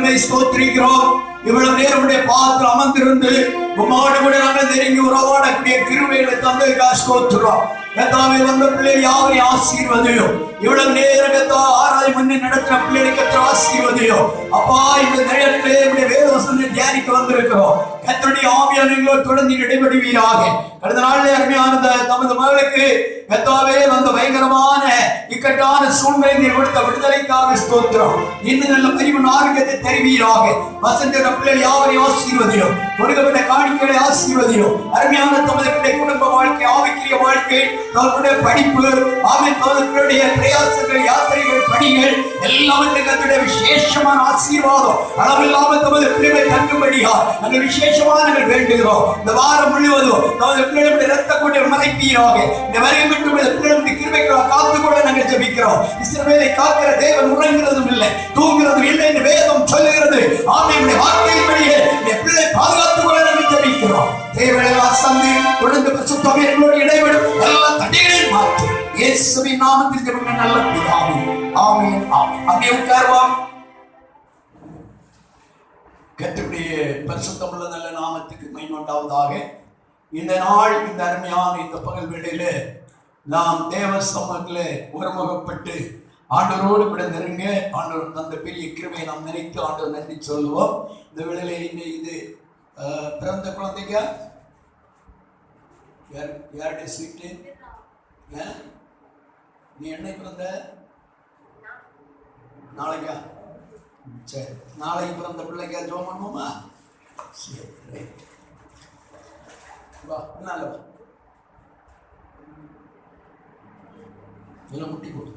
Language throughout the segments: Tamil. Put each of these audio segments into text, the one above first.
நாங்கள் ஸ்தோத்திரிக்கிறோம். இவ்வளவு நேரமுடைய பாதத்தில் அமர்ந்திருந்து உம்மாடு கூட நாங்கள் நெருங்கி உறவாடக்கூடிய கிருபைகளை தந்ததுக்காக ஸ்தோத்திரம். கர்த்தாவே, வந்த பிள்ளை யாவரையும் ஆசீர்வதியும். இவ்வளவு நேரம் ஆராய் முன்னே நடத்தின பிள்ளைகளுக்கு ஆசீர்வதியும். அப்பா, இந்த நேரத்திலே இப்படி வேத வசனத்தை தியானிக்க வந்திருக்கிறோம். கர்த்தருடைய ஆவியானவர்களோடு தொடர்ந்து இடைபடுவீராக. கடந்த நாளில் அருமையான தமது மகளுக்கு கர்த்தாவே வந்த பயங்கரமான இக்கட்டான சூழ்நிலை கொடுத்த விடுதலைக்காக ஸ்தோத்திரம். இன்னும் நல்ல பரிமாண ஆரோக்கியத்தை தருவீராக. வசந்த பிள்ளை யாவரையும் ஆசீர்வதியும். கொடுக்கப்பட்ட காணிக்கைகளை ஆசீர்வதியும். அருமையான தமது குடும்ப வாழ்க்கை, ஆவிக்குரிய வாழ்க்கை, தங்களுடைய படிப்பு, தங்களுடைய பிரயாசங்கள், யாத்திரைகள், பணிகள் எல்லாவற்றையும் கர்த்தருடைய விசேஷமான ஆசீர்வாதம் அளவில்லாமல் தமது பிள்ளைகள் தங்கும்படியா நாங்கள் விசேஷமாக நாங்கள் வேண்டுகிறோம். இந்த வாரம் முழுவதும் தமது பிள்ளைகளுடைய இரத்த கொண்டு மறைப்பீராக. இந்த வரையும் பிள்ளைகளுடைய கிருபைகளால் காத்துக்கொள்ள நாங்கள் ஜெபிக்கிறோம். இஸ்ரவேலை காக்கிற தேவன் உறங்குறதும் இல்லை, தூங்குறதும் இல்லை என்று வேதம் சொல்லுகிறது. ஆமென். வார்த்தையின்படியே இந்த பிள்ளை பாதுகாத்துக் கொள்ள நாங்கள் ஜெபிக்கிறோம். தேவனை சந்தி தொடர்ந்து பரிசுத்தவான்களோடு இடைவிடும் எல்லா தடைகளையும் மாற்றி இயேசுவின் நாமத்தில் ஜெபிக்கிறோம் நல்ல பிதாவே. ஆமென். ஆமென். அப்படியே உட்காருவோம். கர்த்தருடைய பரிசுத்தமுள்ள நல்ல நாமத்துக்கு மகிமை உண்டாவதாக. இந்த நாள், இந்த அருமையான இந்த பகல் வேளையில நாம் தேவ சமூகத்திலே ஒருமுகப்பட்டு ஆண்டவரோடு கூட நெருங்க ஆண்டவர் தந்த பெரிய கிருபையை நாம் நினைத்து ஆண்டவர் நன்றி சொல்லுவோம். இந்த வேளையில இது பிறந்த குழந்தைங்க யாருடைய சீட்டு? நீ என்னை பிறந்த? நாளைக்கா? சரி, நாளைக்கு பிறந்த பிள்ளைக்கா ஜோம் பண்ணுவோமா? சரி, ரைட். வா, பின்னால வா. சொல்ல முட்டி போடு.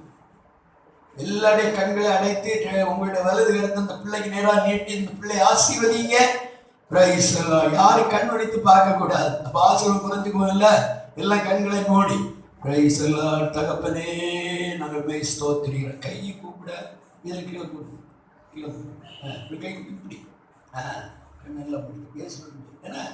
எல்லாருடைய கண்களை அடைத்து உங்களுடைய வலது கருத்து அந்த பிள்ளைக்கு நேராக நீட்டி இந்த பிள்ளை ஆசீர்வதிங்க. பிரைஸ் எல்லாம் யாரும் கண் வடித்து பார்க்க கூடாது. அப்ப ஆசீர்வாதம் குறைஞ்சுக்குவோம் இல்ல? எல்லாம் கண்களை மூடி பிரைஸ் எல்லாம் தகப்பனே நாங்கள் போய் ஸ்தோத்திரிக்கிறோம். கையை கூப்பிட இதில் கீழே கூப்பிடு, கீழே இப்படி கை இப்படி கண்ணெல்லாம் முடியும் ஏன்னா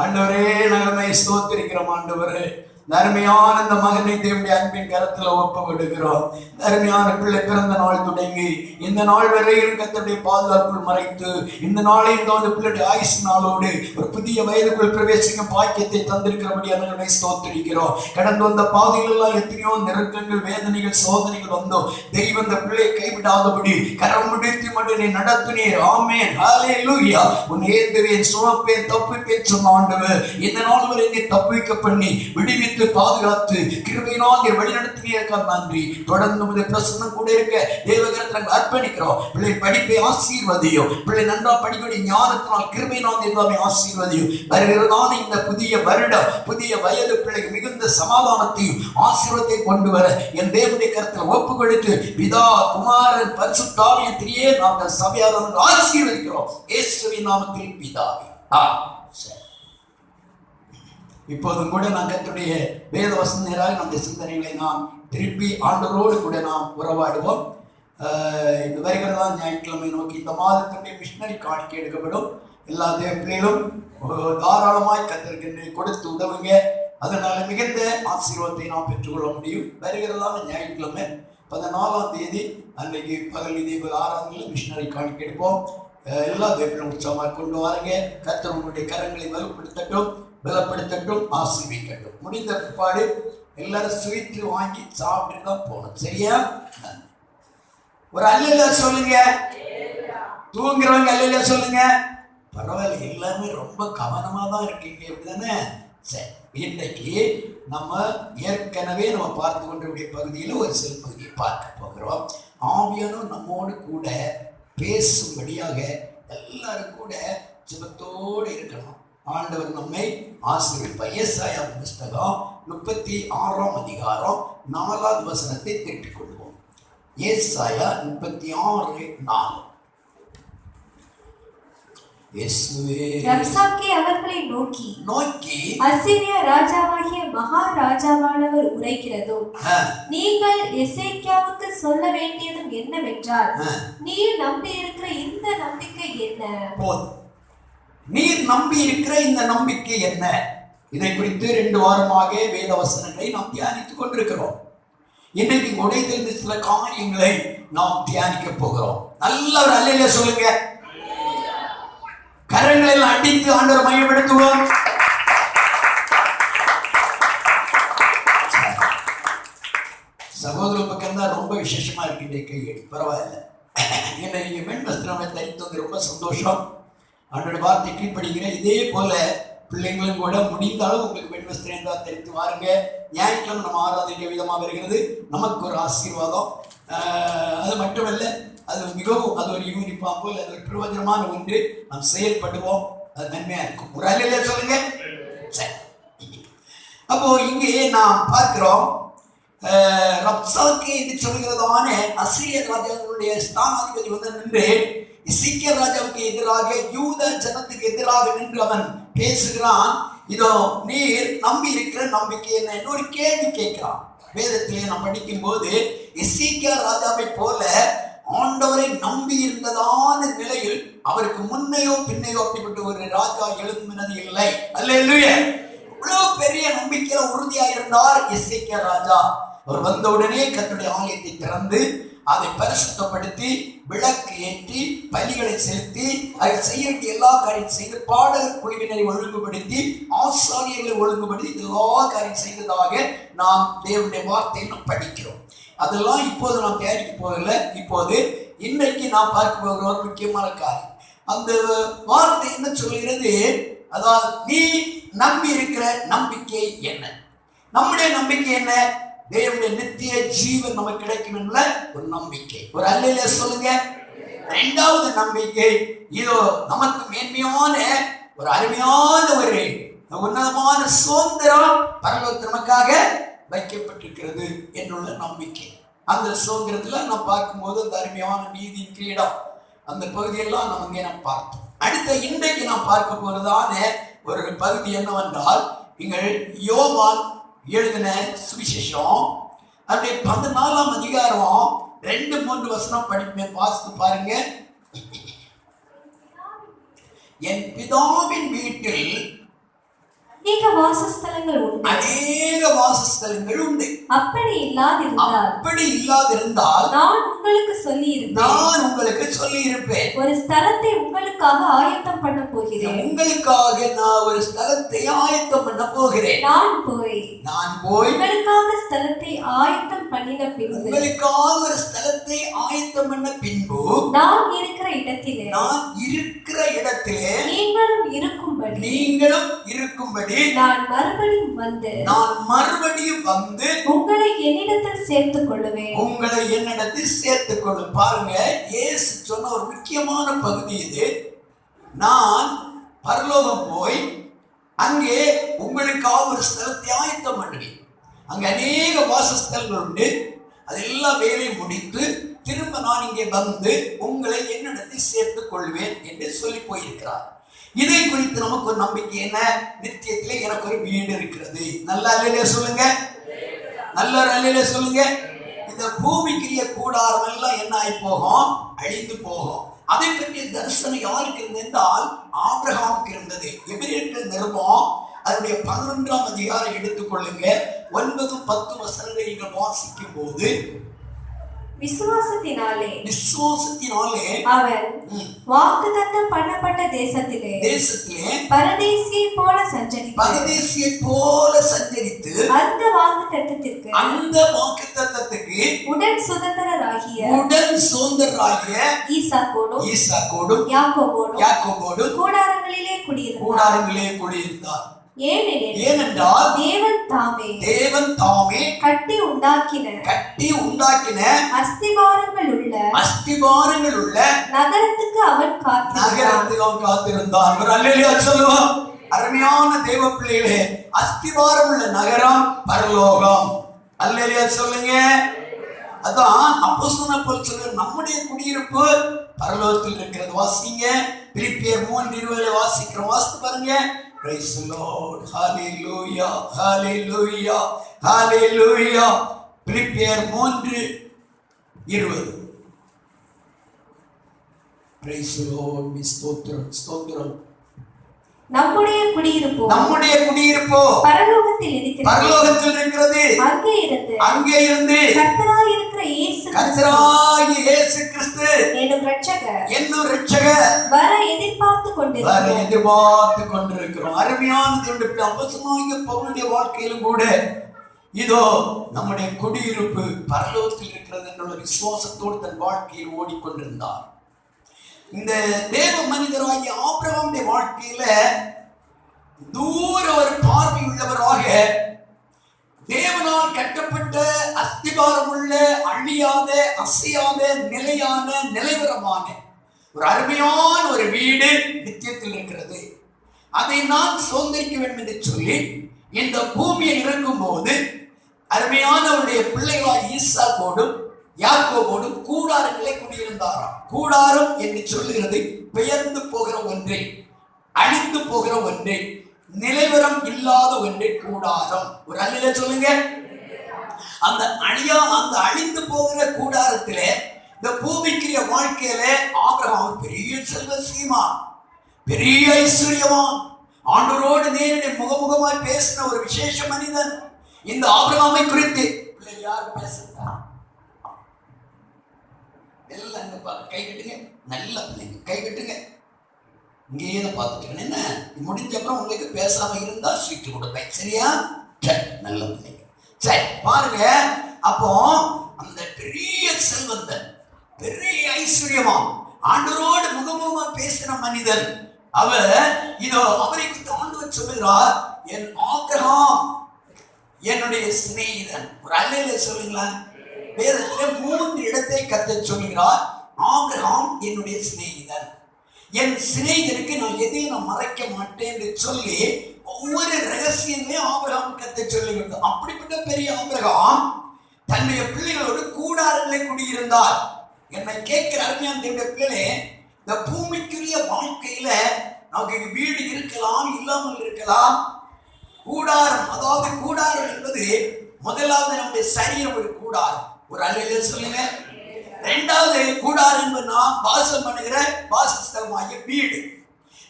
ஆண்டவரே நாங்கள் ஸ்தோத்திரிக்கிறோம். ஆண்டவரே, நன்மையான இந்த மகனை தேவனுடைய அன்பின் கரத்துல ஒப்பு விடுகிறோம். நன்மையான பிள்ளை பிறந்த நாள் தொடங்கி இந்த நாள் வரையில் கர்த்தருடைய பாதுகாப்புள் மறைத்து இந்த நாளை இந்த பிள்ளைடைய ஆயுசு நாளோடு ஒரு புதிய வயதுக்குள் பிரவேசிக்கும் பாக்கியத்தை தந்திருக்கிறபடி அவர்களை ஸ்தோத்திரிக்கிறோம். கடந்து வந்த பாதையில் எல்லாம் எத்தனையோ நெருக்கங்கள், வேதனைகள், சோதனைகள் வந்தோம். தெய்வம் இந்த பிள்ளையை கைவிடாதபடி கரம் முடித்து மட்டும் நடத்துனீர். ஆமென். ஹல்லேலூயா. உன் ஏந்துவேன், சுமப்பேன், தப்புப்பேன் சொன்ன ஆண்டவர் இந்த நாள் வரை என்னை தப்புவிக்க பண்ணி விடுவித்து பாதுகாத்து கிருபையினால் வழிநடத்தினீர்கள் நன்றி. தொடர்ந்து உடைய பிரசன்னம் கூட இருக்க தேவகரத்தில் அர்ப்பணிக்கிறோம். பிள்ளை படிப்பை ஆசீர்வதியும். பிள்ளை நன்றா படிக்கக்கூடிய ஞானத்தினால் கிருபையினால் எல்லாமே ஆசீர்வதியும். வருகிறதான இந்த புதிய வருடம், புதிய வயது பிள்ளைக்கு மிகுந்த சமாதானத்தையும் ஆசீர்வாதத்தை கொண்டு வர என் தேவனுடைய கருத்தில் ஒப்பு கொடுத்து பிதா, குமாரன், பரிசுத்த ஆவியிலே நாங்கள் சபையார் ஆசீர்வதிக்கிறோம். இயேசுவின் நாமத்தில் பிதாவே. இப்போதும் கூட நான் கர்த்தருடைய வேத வசனராக நம்முடைய சிந்தனைகளை நாம் திருப்பி ஆண்டவரோடு கூட நாம் உறவாடுவோம். இந்த வருகிறதான் ஞாயிற்றுக்கிழமை நோக்கி இந்த மாதத்துடைய மிஷனரி காணிக்கை எடுக்கப்படும். எல்லா தேவப்பிள்ளைகளும் தாராளமாய் கர்த்தருக்கு கொடுத்து உதவுங்க. அதனால மிகுந்த ஆசீர்வாதத்தை நாம் பெற்றுக்கொள்ள முடியும். வருகிறதான ஞாயிற்றுக்கிழமை 14ஆம் தேதி அன்றைக்கு பகல் இதே 6ஆம் தேதி மிஷனரி காணிக்கை எடுப்போம். எல்லா தேவப்பிள்ளையும் உற்சாகமாக கொண்டு வாருங்க. கர்த்தர் உங்களுடைய கரங்களை வலுப்படுத்தட்டும், பலப்படுத்தட்டும், ஆசீர்வதிக்கட்டும். முடிந்த பிற்பாடு எல்லாரும் ஸ்வீட்டு வாங்கி சாப்பிட்டு தான் போகணும். சரியா? ஒரு அல்லேலூயா சொல்லுங்க. தூங்குறவங்க அல்லேலூயா சொல்லுங்க. பரவாயில்ல, எல்லாருமே ரொம்ப கவனமா தான் இருக்கீங்க, அப்படிதானே? சரி, இன்றைக்கு நம்ம ஏற்கனவே நம்ம பார்த்து கொண்டிருக்கிற பகுதியில் ஒரு சில பகுதியை பார்க்க போகிறோம். ஆவியானவர் நம்மோடு கூட பேசும்படியாக எல்லாரும் கூட ஜெபத்தோடு இருக்கணும். ஆண்டவர் நம்மை ஆசீர்வதிப்பார். ஏசாயா புத்தகம் 36ஆம் அதிகாரம் 4வது வசனத்தை திருப்பிக் கொள்வோம். ஏசாயா 36:4. அவர்களை நோக்கி அசீரியா ராஜாவாகிய மகாராஜாவானவர் உரைக்கிறதோ, நீங்கள் எசேக்கியாவுக்கு சொல்ல வேண்டியதும் என்னவென்றால், நீர் நம்பி இருக்கிற இந்த நம்பிக்கை என்ன? நீர் நம்பி இருக்கிற இந்த நம்பிக்கை என்ன? இதை குறித்து 2 வாரமாக வேத வசனங்களை நாம் தியானித்துக் கொண்டிருக்கிறோம். இன்றைக்கு உடைத்திருந்த சில காரியங்களை நாம் தியானிக்க போகிறோம். நல்ல ஒரு அல்லேலூயா சொல்லுங்க. கரங்களை எல்லாம் அடித்து ஆண்டவரை மையப்படுத்துவோம். சகோதர பக்கம் தான் ரொம்ப விசேஷமா இருக்கு. கையெழு பரவாயில்ல. என்ன நீங்க வெண் வஸ்திரம் தரித்து வந்து ரொம்ப சந்தோஷம். ஆண்டோட வார்த்தை கீழ்படுகிறேன். இதே போல பிள்ளைங்களும் கூட முடிந்தாலும் உங்களுக்கு வெண் வஸ்திரம் தான் தெரிவித்து வாருங்க. ஞாயிற்றுக்கிழமை நம்ம ஆராதனை விதமாக வருகிறது. நமக்கு ஒரு ஆசீர்வாதம். அது மட்டுமல்ல, அது மிகவும் அது ஒரு யூனிஃபார்ம் போல் அது ஒரு பிரயோஜனமான ஒன்று. நாம் செயல்படுவோம், அது நன்மையா இருக்கும். ஒரு அல்லேலூயா சொல்லுங்க. சரி, அப்போ இங்கே நாம் பார்க்கிறோம் ரப்சாக்கே என்று சொல்கிறதான அசீரிய ராஜாவுடைய ஸ்தானாதிபதி வந்து நின்று எசேக்கியா ராஜாவுக்கு எதிராக யூத ஜனத்துக்கு எதிராக நின்று அவன் பேசுகிறான். இதோ நீர் நம்பி இருக்கிற நம்பிக்கை என்ன என்று ஒரு கேள்வி கேட்கிறான். வேதத்திலே நாம் படிக்கும் போது எசேக்கியா ராஜாவை போல ஆண்டவரை நம்பி இருந்ததான நிலையில் அவருக்கு முன்னையோ பின்னையோ அப்படிப்பட்ட ஒரு ராஜா எழும்பினது இல்லை. அல்லேலூயா. இவ்வளவு பெரிய நம்பிக்கையில உறுதியா இருந்தார் எசேக்கியா ராஜா. அவர் வந்தவுடனே கர்த்தருடைய ஆலயத்தை திறந்து அதை பரிசுத்தப்படுத்தி விளக்கு ஏற்றி பலிகளை செலுத்தி அதை செய்ய வேண்டிய எல்லா காரியம் செய்து பாடகர் குழுவினரை ஒழுங்குபடுத்தி ஆசாரியர்களை ஒழுங்குபடுத்தி எல்லா காரியம் செய்ததாக நாம் தேவனுடைய வார்த்தையை நாம் படிக்கிறோம். அதெல்லாம் இப்போது நாம் தயாரிக்க போகல. இப்போது இன்னைக்கு நாம் பார்க்க போகிற ஒரு முக்கியமான காரியம். அந்த வார்த்தை என்ன சொல்கிறது? அதாவது நீ நம்பி இருக்கிற நம்பிக்கை என்ன? நம்முடைய நம்பிக்கை என்ன? தேவனுடைய நித்திய ஜீவன் நமக்கு கிடைக்கும் என்ற ஒரு நம்பிக்கை. ஒரு அல்லேலூயா சொல்லுங்க. இரண்டாவது நம்பிக்கை, இதோ நமக்கு மேன்மையான ஒரு அருமையான ஒரு உன்னதமான சுதந்திரம் பரலோகத்தில் நமக்காக வைக்கப்பட்டிருக்கிறது என்னுள்ள நம்பிக்கை. அந்த சுதந்திரத்துல நாம் பார்க்கும்போது அந்த அருமையான நீதி கிரீடம் அந்த பகுதியெல்லாம் நம்ம இங்கே நாம் பார்த்தோம். அடுத்த இன்றைக்கு நாம் பார்க்க போறதான ஒரு பகுதி என்னவென்றால், நீங்கள் யோவான் எழுதின சுவிசேஷம் அப்படியே 14ஆம் அதிகாரம் 2-3 வசனம் படிப்பேன். வாசித்து பாருங்க. என் பிதாவின் வீட்டில் அநேக வாசஸ்தலங்கள் உண்டு. அநேக வாசஸ்தலங்கள் உண்டு. அப்படி இல்லாதிருந்தால் நான் உங்களுக்கு சொல்லி இருப்பேன். ஒரு ஸ்தலத்தை உங்களுக்காக ஆயத்தம் பண்ண போகிறேன். உங்களுக்காக நான் ஒரு ஸ்தலத்தை ஆயத்தம் பண்ண போகிறேன். நான் போய் உங்களுக்காக ஸ்தலத்தை ஆயத்தம் பண்ணின பின்பு நான் இருக்கிற இடத்திலே நீங்களும் இருக்கும்படி நான் மறுபடியும் வந்து உங்களை என்னிடத்தில் சேர்த்துக் கொள்ளுவேன். பாருங்க, இயேசு சொன்ன ஒரு முக்கியமான பகுதி இது. நான் பரலோகம் போய் அங்கே உங்களுக்காக ஒரு ஸ்தலத்தை ஆயத்தம் பண்ணுவேன். அங்க அநேக வாசஸ்தலங்கள் உண்டு. அதெல்லாம் வேலையை முடித்து திரும்ப நான் இங்கே வந்து உங்களை என்னிடத்தில் சேர்த்துக் கொள்வேன் என்று சொல்லி போயிருக்கிறார். இதை குறித்து நமக்கு ஒரு நம்பிக்கை என்ன? நித்தியத்திலே எனக்கு ஒரு வீடு இருக்கிறது. நல்ல அல்லேலூயா சொல்லுங்க. நல்ல ஒரு அல்லேலூயா சொல்லுங்க. இந்த பூமிக்குரிய கூடாரம் எல்லாம் என்ன ஆகி போகும்? அழிந்து போகும். அதை பற்றிய தரிசனம் யாருக்கு இருந்தது என்றால் ஆபிரகாமுக்கு இருந்தது. எபிரேயர் நிருபம் அதனுடைய 11ஆம் அதிகாரம் எடுத்துக்கொள்ளுங்க. 9-10 வசனங்களை நீங்கள் வாசிக்கும் போது, விசுவாசத்தினாலே அவன் வாக்குத்தத்தம் பண்ணப்பட்ட தேசத்திலே பரதேசியை போல சஞ்சரித்து அந்த வாக்குத்தத்தத்துக்கு உடன் சுதந்திரராகிய ஈசாக்கோடும் யாக்கோபோடும் கூடாரங்களிலே குடியிருந்தார். ஏனென்றால் தேவன் தாமே கட்டி உண்டாக்கின அஸ்திபாரங்கள் உள்ள நகரத்துக்கு அவன் காத்திருந்தான். ஒரு அல்லேலூயா சொல்லுவோம். அருமையான தேவ பிள்ளைகளே, அஸ்திபாரம் உள்ள நகரம் பரலோகம். அல்லேலூயா சொல்லுங்க. அதான் அப்போஸ்தலன் பவுல் சொல்ற நம்முடைய குடியிருப்பு பரலோகத்தில் இருக்கிறது. வாசிங்க. பிலிப்பியர் 3:20 வாசிக்கிறோம். வாசித்து பாருங்க. Praise the Lord. Hallelujah. Hallelujah. Hallelujah. பிலிப்பியர் 3:20. Praise the Lord. ஸ்தோத்திரம். நம்முடைய குடியிருப்போ பரலோகத்தில் இருக்கிறது. அங்கே இருந்து கர்த்தராகிய இயேசு கிறிஸ்து என்னும் இரட்சகர் வர எதிர்பார்த்து கொண்டிருக்கிறோம். அருமையான தேவனுடைய அப்போஸ்தலனாகிய பவுலுடைய வாழ்க்கையிலும் கூட இதோ நம்முடைய குடியிருப்பு பரலோகத்தில் இருக்கிறது என்ற விசுவாசத்தோடு தன் வாழ்க்கையில் ஓடிக்கொண்டிருந்தார். இந்த தேவ மனிதராகிய ஆபிரகாமுடைய வாழ்க்கையில தூர ஒரு பார்வை உள்ளவராக தேவனால் கட்டப்பட்ட அஸ்திபாரம் உள்ள அழியாத அசையாத நிலையான நிலைவரமான ஒரு அருமையான ஒரு வீடு நித்தியத்தில் இருக்கிறது. அதை நான் சுதந்திரிக்க வேண்டும் என்று சொல்லி இந்த பூமியை இறங்கும் போது அருமையானவருடைய பிள்ளைகளாய் ஈசாக்கோடும் யாக்கோபோடும் கூடாரங்களை குடியிருந்தாராம். கூடாரம் என்று சொல்லுகிறது பெயர்ந்து போகிற ஒன்றை, அழிந்து போகிற ஒன்றை, நிலைவரம் இல்லாத ஒன்றை கூடாரம். ஒரு அல்ல சொல்லுங்க. அந்த அழிந்து போகிற கூடாரத்திலே இந்த பூமிக்குரிய வாழ்க்கையில ஆபிரகாம் பெரிய செல்வசீமான், பெரிய ஐஸ்வர்யவான், ஆண்டவரோடு நேரடி முகமுகமாய் பேசின ஒரு விசேஷ மனிதன். இந்த ஆபிரகாமை குறித்து யார் பேசுறாங்க? எல்லாம் கை கட்டுங்க, நல்ல பிள்ளைங்க கை கட்டுங்க. இங்கேயே பார்த்துட்டு என்ன முடிஞ்ச அப்புறம் உங்களுக்கு பேசாம இருந்தா ஸ்வீட் கொடுப்பேன், சரியா? நல்ல பிள்ளைங்க. சரி பாருங்க, அப்போ அந்த பெரிய செல்வந்தன், பெரிய ஐஸ்வர்யமான், ஆண்டவரோடு முகமுகமா பேசின மனிதன் அவர் இதோ அவரை குறித்து ஆண்டவர் சொல்லுகிறார், என் ஆபிரகாம் என்னுடைய சிநேகிதன். ஒரு அல்லையில சொல்லுங்களா? வேதத்திலே 3 இடத்தை கர்த்தர் சொல்லுகிறார், ஆபிரகாம் என்னுடைய சிநேகிதன், என் சிநேகிதனுக்கு நான் எதையும் மறைக்க மாட்டேன் என்று சொல்லி ஒவ்வொரு ரகசியங்களையும் ஆபிரகாம் கர்த்தர் சொல்லுகிறது. அப்படிப்பட்ட பெரிய ஆபிரகாம் தன்னுடைய பிள்ளைகளோடு கூடாரங்களை குடியிருந்தார். என்னை கேட்கிற அருமையான தேவனுடைய பிள்ளைகளே, இந்த பூமிக்குரிய வாழ்க்கையில நமக்கு வீடு இருக்கலாம், இல்லாமல் இருக்கலாம். கூடாரம், அதாவது கூடாரம் என்பது முதலாவது நம்முடைய சரீரம் ஒரு கூடாரம். ஒரு அல்லையில சொல்லுங்க. இரண்டாவது கூடாரம் என்பது நாம் வாசம் பண்ணுகிற வாசஸ்தலமாகிய வீடு.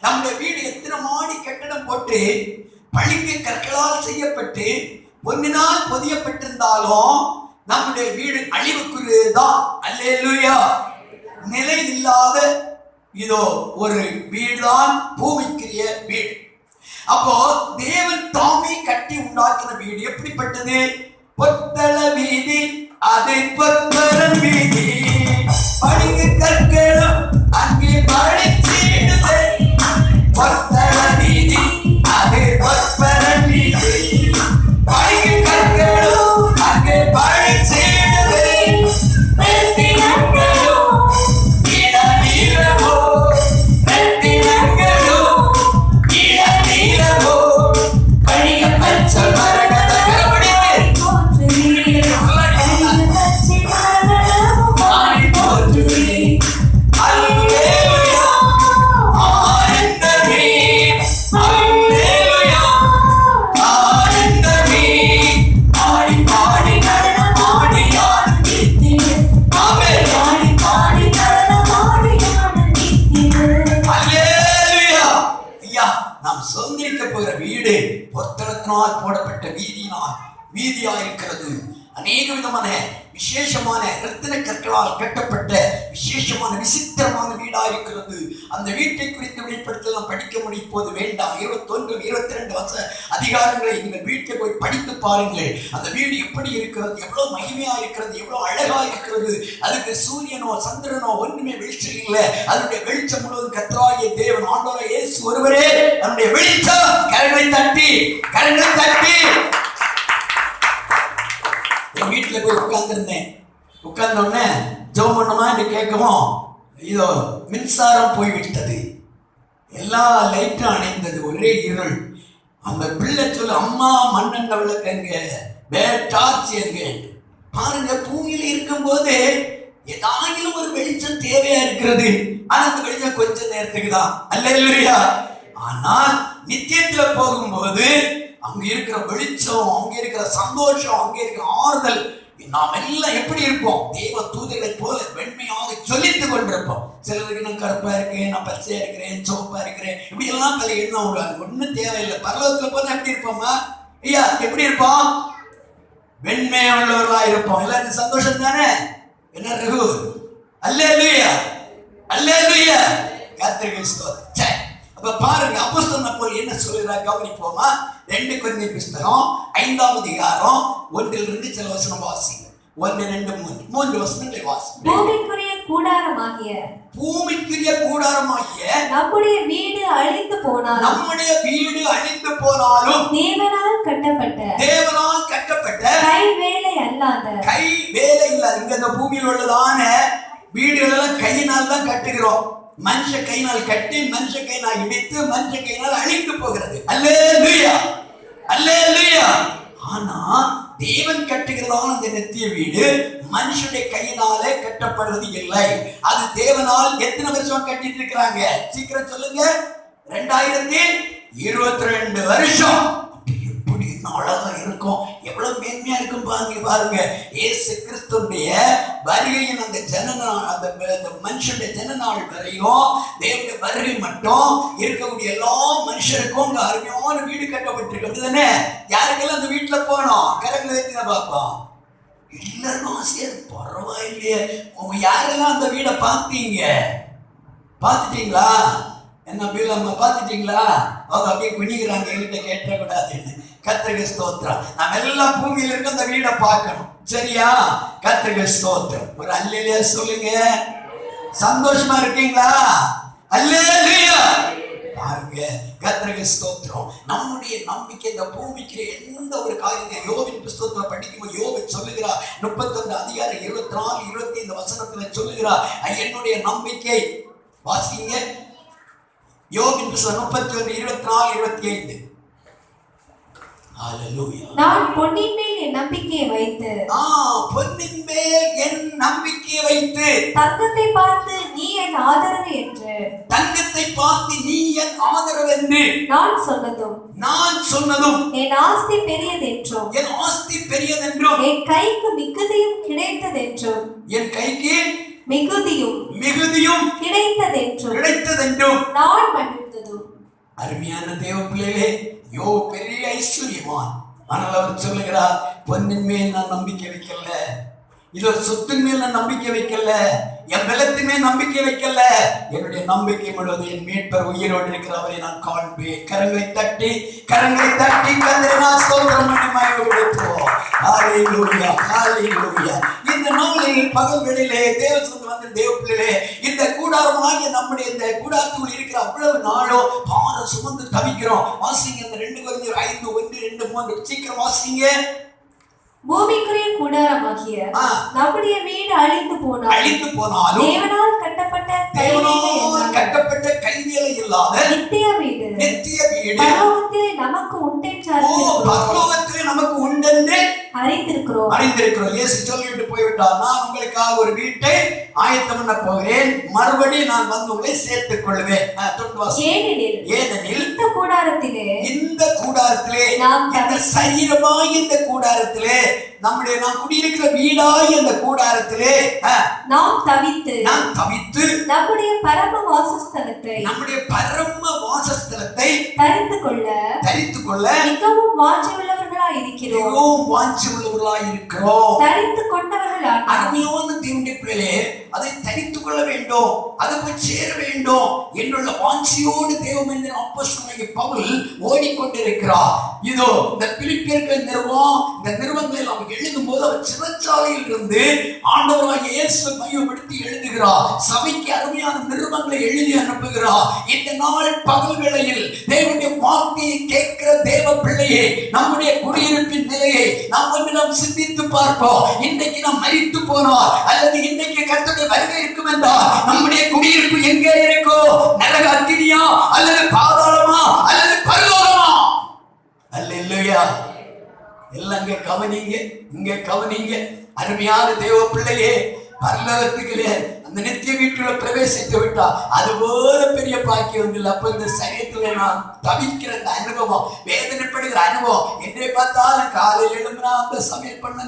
நம்முடைய வீடு எத்தனை மாடி கட்டடம் போட்டு பளிங்கு கற்களால் செய்யப்பட்டு பொன்னினால் பொதியப்பட்டிருந்தாலும் நம்முடைய வீடு அழிவுக்குரியதுதான். அல்லேலூயா. நிலை இல்லாத இதோ ஒரு வீடுதான் பூமிக்குரிய வீடு. அப்போ தேவன் தாமே கட்டி உண்டாக்கின வீடு எப்படிப்பட்டது? பொத்தள வீதி, அது பொத்தள வீதி, பளிங்கு கற்களும் அங்கே பளிச்சிடுதே. பொத்தள வீதி, அது பொத்தள வீதி, பளிங்கு கற்களும் அங்கே பளிச்சிடுதே. போடப்பட்ட வீதியா இருக்கிறது. அநேக விதமான விசேஷமான ரத்தின கற்களால் கட்டப்பட்ட விசேஷமான விசித்திரமான வீடா இருக்கிறது. அந்த வீட்டை குறித்து வெளிப்படுத்த நாம் படிக்க முடியும் போது வேண்டாம். 21, 22 அதிகாரங்களை நீங்கள் வீட்டில் போய் படித்து பாருங்கள். அந்த வீடு எப்படி இருக்கிறது, எவ்வளவு மகிமையா இருக்கிறது, எவ்வளவு அழகா இருக்கிறது. அதுக்கு சூரியனோ சந்திரனோ ஒன்றுமே வெளிச்சம் இல்லை. அதனுடைய வெளிச்சம் முழுவதும் கர்த்தராகிய தேவன் ஆண்டவராகிய இயேசு ஒருவரே அதனுடைய வெளிச்சம். கரங்களை தட்டி வீட்டுல போய் உட்கார்ந்துருந்தேன். உட்கார்ந்தோடனே ஜெபம் பண்ணமா என்று கேட்கவும் இதோ மின்சாரம் போய்விட்டது, எல்லா லைட்டும் அணைந்தது, ஒரே இருள். அந்த பிள்ளை சொல்லு, அம்மா மண்ணெண்ண விளக்கு எங்க, டார்ச் எங்க? பாருங்க, பூமியில இருக்கும் போது ஏதாயிலும் ஒரு வெளிச்சம் தேவையா இருக்கிறது. ஆனா அந்த வெளிச்சம் கொஞ்ச நேரத்துக்கு தான். அல்லேலூயா. ஆனால் நித்தியத்துல போகும்போது அங்க இருக்கிற வெளிச்சம், அங்க இருக்கிற சந்தோஷம், அங்க இருக்கிற ஆறுதல் நாம் எல்லாம் எப்படி இருப்போம்? தேவ தூதர்களை போல வெண்மையாக சொல்லித்துக் கொண்டிருப்போம். சிலருக்கு நான் கருப்பா இருக்கேன், நான் பச்சையா இருக்கிறேன், சிவப்பா இருக்கிறேன், இப்படி எல்லாம் பல எண்ணம் விடுவாங்க. ஒன்னும் தேவையில்லை. பரலோகத்துல போனா எப்படி இருப்போமா? ஐயா எப்படி இருப்போம்? வெண்மையா உள்ளவர்களா இருப்போம். எல்லாருக்கும் சந்தோஷம் தானே? என்ன ரகு? அல்லேலூயா, அல்லேலூயா, கர்த்தருக்கு ஸ்தோத்திரம். அப்ப பாருங்க, அப்போஸ்தலன் பவுல் என்ன சொல்றார் கவனிப்போமா? 2 கொரிந்தியர் புத்தகம் 5ஆம் அதிகாரம் 1 சில வசனம் வாசிங்க. 1, 2, 3 வசனங்களை வாசிங்க. பூமிக்குரிய கூடாரமாகிய நம்முடைய வீடு அழிந்து போனாலும் தேவனால் கட்டப்பட்ட கை வேலை இல்லாத இங்க இந்த பூமியில் உள்ளதான வீடுகள் எல்லாம் கையினால் தான் கட்டுகிறோம். மனுஷ கையினால் கட்டி, மனுஷ கையினால் இடித்து, மனுஷ கையினால் அழிந்து போகிறது. அல்லேலூயா, அல்லேலூயா. ஆனா தேவன் கட்டுகிறதான இந்த நித்திய வீடு மனுஷனுடைய கையினாலே கட்டப்படுவது இல்லை. அது தேவனால் எத்தனை வருஷம் கட்டிட்டு இருக்கிறாங்க? சீக்கிரம் சொல்லுங்க. 2022 வருஷம். எப்படி அழகா இருக்கும், எவ்வளவு மேன்மையா இருக்கும் பாருங்க. இயேசு கிறிஸ்துடைய வருகையின் அந்த ஜனநாள், அந்த மனுஷனுடைய ஜனநாள் வரையும் தேவனுடைய வருகை மட்டும் இருக்கக்கூடிய எல்லா மனுஷருக்கும் அருமையான வீடு கட்டப்பட்டிருக்கு. அப்படிதானே? யாருக்கெல்லாம் அந்த வீட்டுல போனோம்? கரங்களை வைத்து பார்ப்போம். எல்லாரும் ஆசையா, பரவாயில்லையே. உங்க யாரெல்லாம் அந்த வீடை பார்த்தீங்க? பார்த்துட்டீங்களா? என்ன வீலம்மா பார்த்துட்டீங்களா? அவங்க அப்படியே குனிகிறாங்க, என்கிட்ட கேட்டக்கூடாதுன்னு. கர்த்தருக்கு ஸ்தோத்திரம். நாம் எல்லாம் பூமியில இருக்க அந்த வீடை பார்க்கணும். சரியா? கர்த்தருக்கு ஸ்தோத்திரம். ஒரு அல்லேலூயா சொல்லுங்க. சந்தோஷமா இருக்கீங்களா? அல்லேலூயா. பாருங்க, கர்த்தருக்கு ஸ்தோத்திரம். நம்முடைய நம்பிக்கை இந்த பூமிக்கு எந்த ஒரு காரியத்தை யோபின் புத்தகத்துல படிக்கும்போது யோபு சொல்லுகிறார், 31 அதிகாரம் 24, 25 வசனத்துல சொல்லுகிறார், என்னுடைய நம்பிக்கை. வாசிங்க யோபின் புத்தகம் 31, 24, 25. ஹalleluya. நான் பொன்னின் மேல் என் நம்பிக்கையை வைத்து, பொன்னின் மேல் என் நம்பிக்கையை வைத்து, தங்கத்தை பார்த்து நீ என் ஆதரவு என்று, தங்கத்தை பார்த்து நீ என் ஆதரவு என்று நான் சொன்னதும் என் ஆஸ்தி பெரியதென்றும், என் கைக்கு மிகுதியும் கிடைத்ததென்றும், என் கைக்கு மிகுதியும் கிடைத்ததென்றும் நான் மகிழ்ந்ததும். அருமையான தேவ பிள்ளைகளே, யோபு பெரிய ஐஸ்வர்யவான். ஆனால் அவர் சொல்லுகிறார், பொன்னின் மேல் நான் நம்பிக்கை வைக்கல, இதோ சொத்தின் மேல் நான் நம்பிக்கை வைக்கல, என் பலத்தின் மேல் நம்பிக்கை வைக்கல. என்னுடைய நம்பிக்கை முழுவது என் மீட்பர் உயிரோடு இருக்கிறவரை நான் காண்பேன். கரங்களை தட்டி கர்த்தரை நான் ஸ்தோத்திரம் பண்ணி மகிழ்வோம். ஹalleluya, ஹalleluya. இந்த நாளில் பகல் வேளையிலே தேவ பிள்ளைகளே, இந்த கூடாரமாகிய நம்முடைய இந்த கூடாரத்துக்குள் இருக்கிற அவ்வளவு நாளோ பாரம் சுமந்து தவிக்கிறோம். வாசிங்க இந்த 2 கொரிந்தியர் 5, 1, 2, 3 சீக்கிரம் வாசிங்க. பூமிக்குரிய கூடாரமாகிய நம்முடைய வீடு அழிந்து போனாலும் தேவனால் கட்டப்பட்ட கைவேலை இல்லாத நித்திய வீடு பரலோகத்திலே நமக்கு உண்டென்று அறிந்திருக்கிறோம். இயேசு சொல்லிவிட்டு போய்விட்டார், நான் உங்களுக்காக ஒரு வீட்டை ஆயத்தம் பண்ண போகிறேன், மறுபடியும் நான் வந்து உங்களை சேர்த்துக் கொள்வேன். ஏனெனில் இந்த கூடாரத்திலே இந்த சரீரமாய் இந்த கூடாரத்திலே நாம் குடியிருக்கிற வீடாய் அந்த கூடாரத்திலே நாம் தவித்து நம்முடைய பரம வாசஸ்தலத்தை தரித்து கொள்ள மிகவும் வாஞ்சையுள்ளவர்களாய் இருக்கிறோம். தரித்து கொண்டவர்களாக அருமையான தேவனுடைய பிள்ளைகளே, அதை தரித்துக் கொள்ள வேண்டும், அதை போய் சேர வேண்டும் என்னுள்ள வாஞ்சியோடு தேவமனிதன் அப்போஸ்தலனாகிய பவுல் ஓடிக்கொண்டிருக்கிறார். இதோ இந்த பிலிப்பியர்கள் நிறுவனம், இந்த நிறுவனங்களை நாம் எழுதும் போது அவர் சிறைச்சாலையில் இருந்து ஆண்டவராகிய இயேசுவை மையப்படுத்தி எழுதுகிறார். சபைக்கு அருமையான நிறுவனங்களை எழுதி அனுப்புகிறார். இந்த நாள் பகல் வேளையில் தேவனுடைய வார்த்தையை கேட்கிற தேவ பிள்ளையே, நம்முடைய குடியிருப்பின் நிலையை நாம் சிந்தித்து பார்ப்போம். இன்றைக்கு நாம் மரித்து போனோம் அல்லது இன்றைக்கு கர்த்தருடைய வருகை இருக்கும் என்றால் நம்முடைய குடியிருப்பு எங்கே இருக்கும்? நரக அக்கினியா அல்லது பாதாளமா அல்லது பரலோகமா? அல்லேலூயா. எல்லாம் இங்க கவனிங்க. அருமையான தேவ பிள்ளையே, பரலோகத்துக்குள்ளே அந்த நித்திய வீட்டுல பிரவேசித்து விட்டா அதுபோல பெரிய பாக்கியம் இல்லை. அப்ப இந்த சரீரத்துல நான் தவிக்கிற அந்த அனுபவம், வேதனைப்படுகிற அனுபவம், என்னை பார்த்தாலும் காலையில் எழும்புனா அந்த சமையல் பண்ண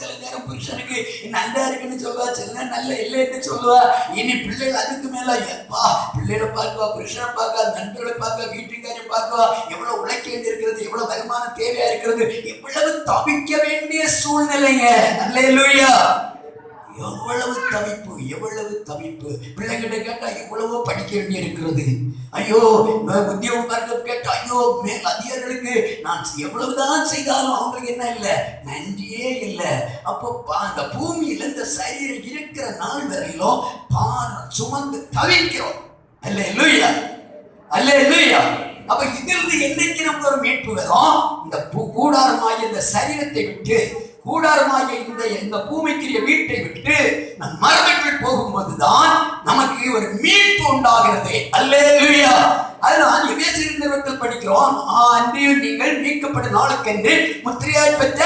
சில நேரம் புருஷனுக்கு நன்றா இருக்குன்னு சொல்லுவா, சில நேரம் நல்ல இல்லைன்னு சொல்லுவா. இனி பிள்ளைகள் அதுக்கு மேல எப்பா பிள்ளைகளை பார்க்குவா, புருஷனை பார்க்கா, நண்பர்களை பார்க்க, வீட்டுக்காரை பார்க்கவா, எவ்வளவு உழைக்க வேண்டி இருக்கிறது, எவ்வளவு வருமானம் தேவையா இருக்கிறது, எவ்வளவு தவிக்க வேண்டிய சூழ்நிலைங்க. அல்லேலூயா. எவ்வளவு தவிப்பு. பிள்ளைகிட்ட கேட்டா எவ்வளவோ படிக்க வேண்டி இருக்கிறது. ஐயோ உத்தியோகம் பார்க்க கேட்டா ஐயோ மேல் அதிகாரிகளுக்கு நான் எவ்வளவுதான் செய்தாலும் அவங்களுக்கு என்ன இல்லை, நன்றியே இல்லை. அப்போ அந்த பூமியில இந்த சரீரம் இருக்கிற நாள் வரையிலும் சுமந்து தவிக்கிறோம். அல்லேலூயா, அல்லேலூயா. அப்ப இதிலிருந்து என்னைக்கு நமக்கு ஒரு மீட்பு வரும்? இந்த கூடாரமாகிய இந்த சரீரத்தை விட்டு, கூடாரமாகிய இந்த பூமிக்குரிய வீட்டை விட்டு நம் மரணத்தில் போகும்போதுதான் நமக்கு ஒரு மீட்பு உண்டாகிறது. அல்லேலூயா. அதுதான் எபேசியர் நிறுவனத்தில் படிக்கிறோம், அன்றியும் நீங்கள் மீட்கப்படும் நாளுக்கென்று முத்திரையாய் பெற்ற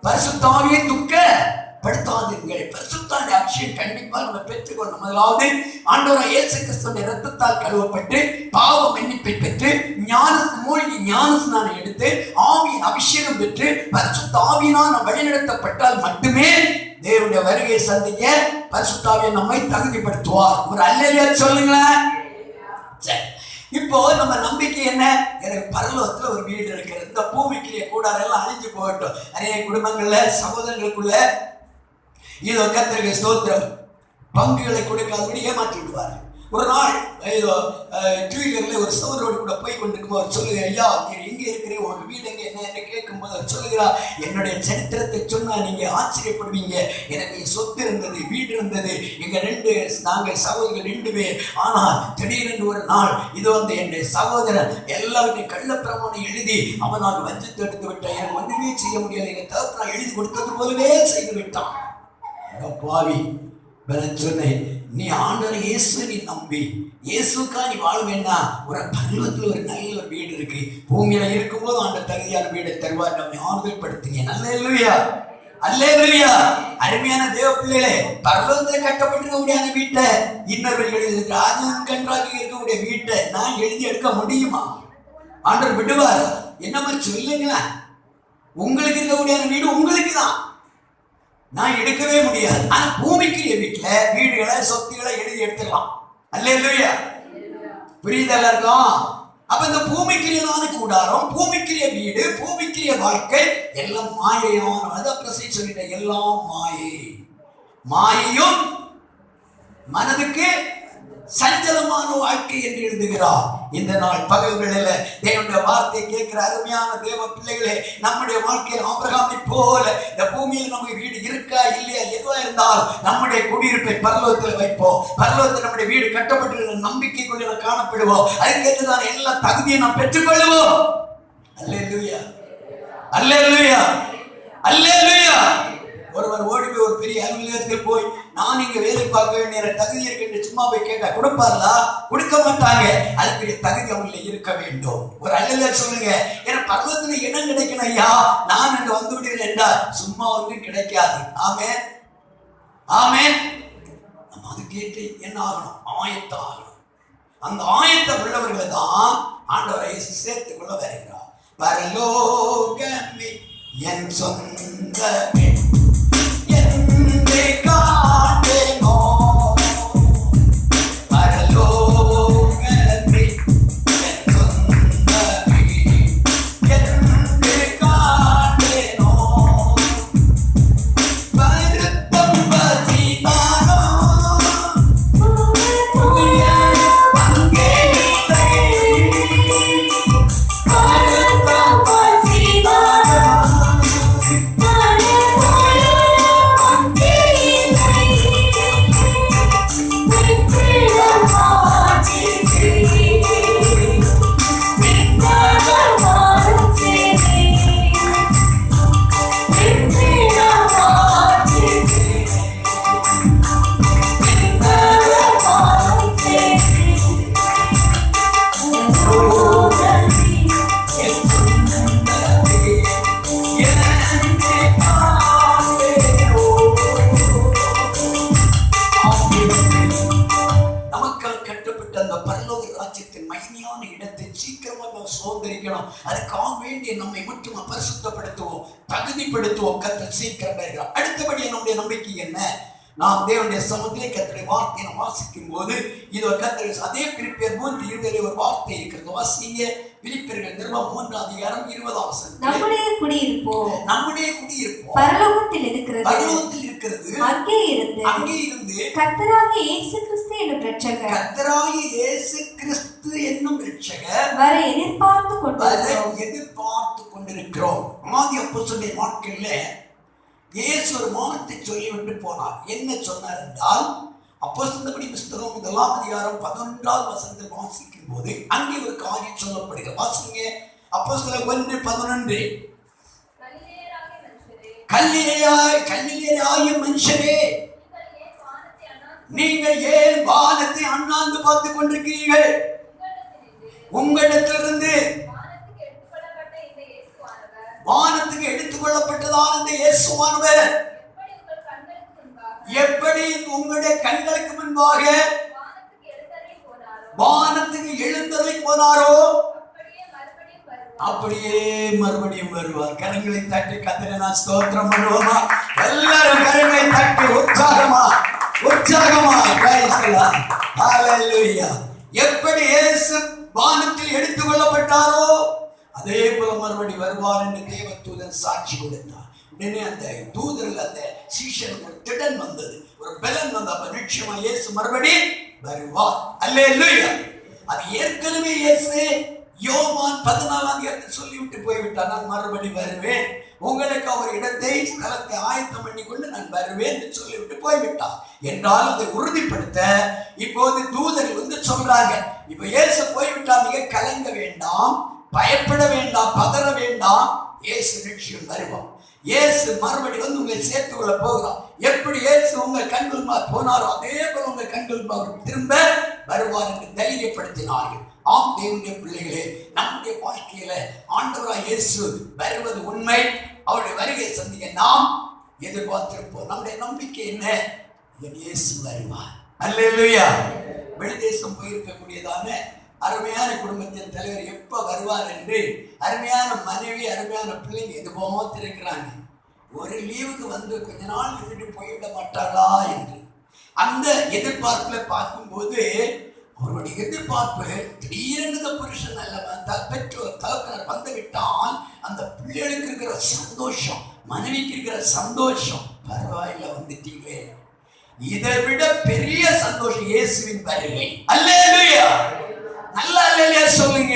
பரிசுத்த ஆவியை துக்கப்படுத்தாதீர்கள். பரிசுத்த அபிஷேகம் கண்டிப்பா நம்ம பெற்றுக்கொள்ளணும். முதலாவது ஆண்டவராகிய இயேசு கிறிஸ்துவின் இரத்தத்தால் கழுவப்பட்டு பாவ மன்னிப்பை பெற்று மூழ்கி ஞான ஸ்நானம் எடுத்து ஆவியின் அபிஷேகம் பெற்று பரிசுத்த ஆவியினால் நாம் வழிநடத்தப்பட்டால் மட்டுமே தேவனுடைய வருகையை சந்திக்க பரிசுத்த ஆவியை நம்மை தகுதிப்படுத்துவார். ஒரு அல்லேலூயா சொல்லுங்களேன். சரி, இப்போ நம்ம நம்பிக்கை என்ன? எனக்கு பரலோகத்துல ஒரு வீடு இருக்கிறது. இந்த பூமிக்குரிய கூடாரம் எல்லாம் அழிஞ்சு போகட்டும். நிறைய குடும்பங்கள்ல சகோதரர்களுக்குள்ள இதோ கர்த்தருக்கு ஸ்தோத்திரம் பங்குகளை கொடுக்காதபடி ஏமாற்றி விடுவார்கள். ஒரு நாள் ஏதோ டூ வீலர்ல ஒரு சகோதரோடு கூட போய் கொண்டிருக்கும் அவர் சொல்லுகிறார், ஐயா நீங்க எங்க இருக்கிறீங்க, உங்களுக்கு வீடு எங்க என்ன என்று கேட்கும்போது அவர் சொல்லுகிறார், என்னுடைய சரித்திரத்தை சொன்னா நீங்க ஆச்சரியப்படுவீங்க. எனக்கு சொத்து இருந்தது, வீடு இருந்தது, நாங்கள் சகோதரர்கள் 2 பேர். ஆனால் திடீரென்று ஒரு நாள் இது என்னுடைய சகோதரன் எல்லாருடைய கள்ளப்பிரமாணம் எழுதி அவனால் வஞ்சத்தை எடுத்து விட்டான். எனக்கு ஒன்றுமே செய்ய முடியாது, எங்க தகப்பனா எழுதி கொடுத்தது போலவே செய்து விட்டான். பாவி சொன்னேன், நீ ஆண்டவரை இயேசு நீ நம்பி இயேசுக்கா நீ வாழ வேண்டாம். ஒரு பருவத்தில் ஒரு நல்ல ஒரு வீடு இருக்கு, பூமியில இருக்கும்போது ஆண்ட தகுதியான வீடை தருவார். நம்மை ஆறுதல் படுத்துங்க. அல்லேலூயா, அல்லேலூயா. அருமையான தேவ பிள்ளைகளே, பரலோகத்தில் கட்டப்பட்டிருக்கக்கூடிய அந்த வீட்டை இன்னொரு ராஜன் கன்றாக இருக்கக்கூடிய வீட்டை நான் எழுதி எடுக்க முடியுமா? ஆண்டவர் விடுவார்? என்னமா சொல்லுங்களேன். உங்களுக்கு இருக்கக்கூடிய அந்த வீடு உங்களுக்கு தான், நான் எடுக்கவே முடியாது. ஆனா பூமிக்குரிய வீட்டுல வீடுகளை சொத்துக்களை எழுதி எடுத்துக்கலாம். அல்லேலூயா, புரியுதல்ல இருக்கும். அப்ப இந்த பூமிக்குரியதான கூடாரம், பூமிக்குரிய வீடு, பூமிக்குரிய வாழ்க்கை எல்லாம் மாயையான, அதான் பிரசை சொல்லிட்ட, எல்லாம் மாயையும் மனதுக்கு சஞ்சலமான வாழ்க்கை என்று எழுதுகிறார். இந்த நாள் பகல் வேளையில தேவனுடைய வார்த்தையை கேட்கிற அருமையான தேவ பிள்ளைகளே, நம்முடைய வாழ்க்கையில் ஆபிரகாமை போல இந்த பூமியில் நமக்கு வீடு இருக்கா இல்லையா எதுவா இருந்தால் நம்முடைய குடியிருப்பை பரலோகத்தில் வைப்போம். பரலோகத்தில் நம்முடைய வீடு கட்டப்பட்டிருக்கிற நம்பிக்கைக்குள்ள காணப்படுவோம். அதுக்கேற்றதான எல்லா தகுதியை நாம் பெற்றுக்கொள்வோம். அல்லேலூயா, அல்லேலூயா, அல்லேலூயா. ஒருவர் ஓடி போய் ஒரு பெரிய அலுவலகத்தில் போய் நான் இங்க வேலை பார்க்க வேண்டிய தகுதி இருக்கு சும்மா போய் கேட்டா கொடுப்பார்களா? கொடுக்க மாட்டாங்க. அதுக்குரிய தகுதி அவங்கள இருக்க வேண்டும். ஒரு அல்லேலூயா சொல்லுங்க. ஏன்னா பரலோகத்துல இடம் கிடைக்கணும். ஐயா நான் அங்க வந்து விடுகிறேன் என்றால் சும்மா ஒன்றும் கிடைக்காது. ஆமென், ஆமென். நம்ம அது கேட்டு என்ன ஆகணும்? ஆயத்தம் ஆகணும். அந்த ஆயத்தம் உள்ளவர்களை தான் ஆண்டவரை சேர்த்துக் கொள்ள வருகிறார். பரலோகமே என் சொந்தமே Oh மகிமையான இடத்தை சீக்கிரமாக நாம் சுதந்திரிக்கணும். அதுக்காக வேண்டிய நம்மை மட்டும் பரிசுத்தப்படுத்துவோம், தகுதிப்படுத்துவோம். கர்த்தர் சீக்கிரம் வருகிறார். அடுத்தபடி நம்முடைய நம்பிக்கை என்ன? நாம் தேவனுடைய சமூகத்திலே கர்த்தருடைய வார்த்தையை வாசிக்கும் போது இதோ கர்த்தர் அதே பிலிப்பியர் 3:20 ஒரு வார்த்தை இருக்கிறது. வாசிங்க. பிலிப்பியர்கள் நிருபம் 3:20 நம்முடைய குடியிருப்போ பரலோகத்தில் இருக்கிறது. அங்கே இருந்து கர்த்தராகிய இயேசு கிறிஸ்து என்னும் இரட்சகர் வர எதிர்பார்த்து கொண்டிருக்கிறோம். ஆதி அப்போஸ்தலருடைய நாட்களில் இயேசு ஒரு வார்த்தை சொல்லிவிட்டு போனார். என்ன சொன்னார் என்றால், அப்போஸ்தலர் புஸ்தகம் 1:11 வாசிக்கும் போது அங்கே ஒரு காரியம் சொல்லப்படுகிறது. வாசிங்க. அப்போஸ்தலர் 1:11. கல்லிலேயாகிய மனுஷரே, நீங்கள் ஏன் வானத்தை அண்ணாந்து பார்த்து கொண்டிருக்கிறீர்கள்? உங்களிடத்திலிருந்து வானத்துக்கு எடுத்துக்கொள்ளப்பட்டதான இந்த இயேசுவானவர் எப்படி உங்களுடைய கண்களுக்கு முன்பாக வானத்துக்கு எழுந்தருளி போனாரோ அப்படியே மறுபடியும் வருவார். கரங்களை தட்டி கர்த்தரை நான் ஸ்தோத்திரம் பண்ணுவோமா? எல்லாரும் கரங்களை தட்டி உற்சாகமா பிரைஸ் ஹல்லேலூயா. எப்படி இயேசு வானத்தில் எடுத்துக் கொள்ளப்பட்டாரோ அதே போல மறுபடி வருவார் என்று தேவதூதன் சாட்சி கொடுத்தார். உடனே அந்த தூதர்கள் அந்த சீஷனுக்கு ஒரு திடன் வந்தது, ஒரு பலன் வந்தது. அப்ப நிச்சயமா இயேசு மறுபடி வருவார். அல்லேலூயா. அது ஏற்கனவே இயேசு யோவான் 14 சொல்லிவிட்டு போய்விட்டார். நான் மறுபடி வருவேன், உங்களுக்கு அவர் இடத்தை ஸ்தலத்தை ஆயத்தம் பண்ணி கொண்டு நான் வருவேன் என்று சொல்லிவிட்டு போய்விட்டார். என்றால் அதை உறுதிப்படுத்த இப்போது தூதர்கள் வந்து சொல்றாங்க, இப்ப இயேசு போய்விட்டார், நீங்க கலங்க வேண்டாம், பயப்பட வேண்டாம், பதற வேண்டாம், இயேசு நிச்சயம் வருவார். இயேசு மறுபடி வந்து உங்களை சேர்த்து கொள்ள போகிறார். எப்படி இயேசு உங்கள் கண்கள் போனாரோ அதே போல உங்கள் கண்கள் திரும்ப வருவார் என்று தைரியப்படுத்தினார்கள். ஆம் தேவனுடைய பிள்ளைகளே, நம்முடைய வாழ்க்கையில ஆண்டவராய் இயேசு வருவது உண்மை. அவருடைய வருகை சந்திக்க நாம் எதிர்பார்த்திருப்போம். நம்முடைய நம்பிக்கை என்ன? இயேசு வருவார். அல்லேலூயா. வெளிதேசம் போயிருக்கக்கூடியதான அருமையான குடும்பத்தின் தலைவர் எப்ப வருவார் என்று அருமையான மனைவி, அருமையான பிள்ளைங்க எதிர்பார்த்திருக்கிறாங்க. ஒரு லீவுக்கு வந்து கொஞ்ச நாள் நின்றுட்டு போய்விட மாட்டாளா என்று அந்த எதிர்பார்ப்புல பார்க்கும்போது அவருடைய எதிர்பார்ப்பு திடீரென்று புருஷன் அல்ல பெற்றோர் தகப்பனர் வந்து விட்டால் அந்த பிள்ளைகளுக்கு இருக்கிற சந்தோஷம், மனைவிக்கு இருக்கிற சந்தோஷம், பரவாயில்ல வந்துட்டீங்களே, இதை விட பெரிய சந்தோஷம் இயேசுவின் வருகை. அல்லேலூயா. நல்லா அல்லேலூயா சொல்லுங்க.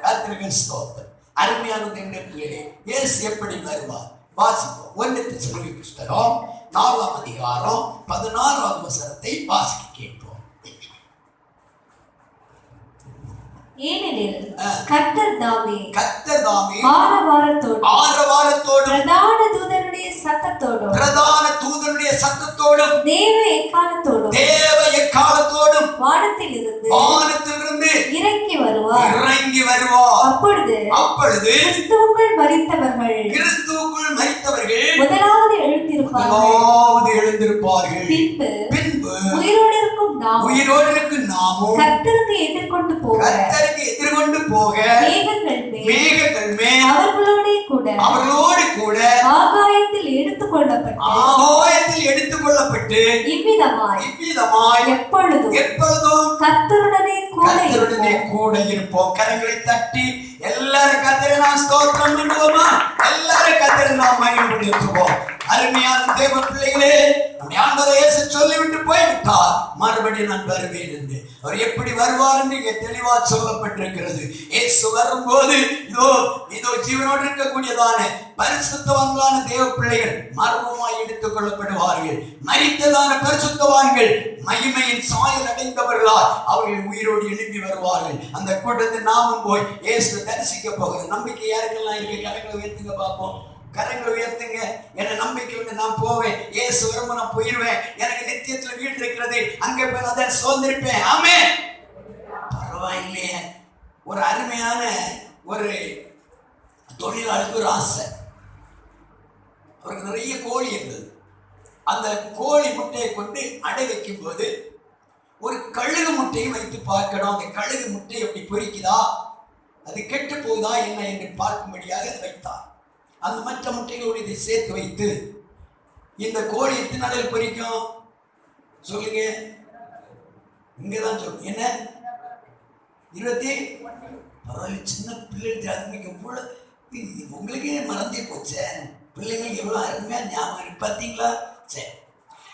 கர்த்தருக்கு ஸ்தோத்திரம். அருமையான தேவனுடைய பிள்ளைகளே, இயேசு எப்படி வருவார்? வாசிப்போம். 1 தெசலோனிக்கேயர் புத்தகம் 4:16 வாசிக்க கேட்போம். ஏனெனில் கர்த்தர் தாமே ஆரவாரத்தோடும் பிரதான தூதனுடைய சத்தத்தோடும் தேவ எக்காலத்தோடும் வானத்திலிருந்து இறங்கி வருவார். அப்பொழுது கிறிஸ்துவுக்குள் மரித்தவர்கள் முதலாவது எழுந்திருப்பார்கள். பின்பு உயிரோடு இருக்கும் நாமும் கர்த்தருக்கு எதிர்கொண்டு போக மேகங்கள் மேல் அவர்களோடு கூட ஆகாயத்தில் எடுத்துக்கொள்ளப்பட்டு இவ்விதமாய் எப்பொழுதும் கர்த்தருடனே கூட இருப்போம். கரங்களை தட்டி எல்லாரும் கர்த்தரை நாம் ஸ்தோத்திரம் பண்ணுவோமா? எல்லாரும் கர்த்தரை நாம் மகிமைப்படுத்துவோம். அருமையான தேவ பிள்ளைகளே, நம்முடைய ஆண்டவர் இயேசு சொல்லிவிட்டு போய்விட்டார், மறுபடியும் நான் வருவேன் என்று. அவர் எப்படி வருவார் என்று இங்கே தெளிவா சொல்லப்பட்டிருக்கிறது. இயேசு வரும்போது இதோ ஜீவனோடு இருக்கக்கூடியதான பரிசுத்தவான்களான தேவ பிள்ளைகள் மர்மமாய் எடுத்துக் கொள்ளப்படுவார்கள். மரித்ததான பரிசுத்தவான்கள் மகிமையின் சாயல் அடைந்தவர்களால் அவர்கள் உயிரோடு எழுப்பி வருவார்கள். அந்த கூட்டத்தை நாமும் போய் இயேசு தரிசிக்க போகிறோம். நம்பிக்கை யாருக்கெல்லாம் இருக்கு? கரங்களை உயர்த்துங்க பார்ப்போம். கரங்களை உயர்த்துங்க. என்ன நம்பிக்கை உண்டு, நான் போவேன், இயேசு வரும்போது நான் போயிடுவேன், எனக்கு நித்தியத்துல வீடு இருக்கிறது, அங்கே போய் நான் அதை சுதந்திரிப்பேன். ஆமென். பரவாயில்லையே. ஒரு அருமையான ஒரு தொழிலாளிக்கு ஒரு ஆசை. அவருக்கு நிறைய கோழி இருந்தது. அந்த கோழி முட்டையை கொண்டு அடை வைக்கும் போது ஒரு கழுகு முட்டையை வைத்து பார்க்கணும். அந்த கழுகு முட்டை எப்படி பொரிக்குதா, அது கெட்டு போகுதா என்ன என்று பார்க்கும்படியாக அதை வைத்தார். அந்த மற்ற முட்டைகளோடு இதை சேர்த்து வைத்து இந்த கோழி எத்தனை நாளில் பொரிக்கும் சொல்லுங்க? இங்கதான் சொல்லுங்க. என்ன 20 பரவாயில்ல, சின்ன பிள்ளைகள் உங்களுக்கே மறந்தே போச்சே. பிள்ளைங்களுக்கு எவ்வளவு அருமையா ஞாபகம் இருக்கு பார்த்தீங்களா? சரி,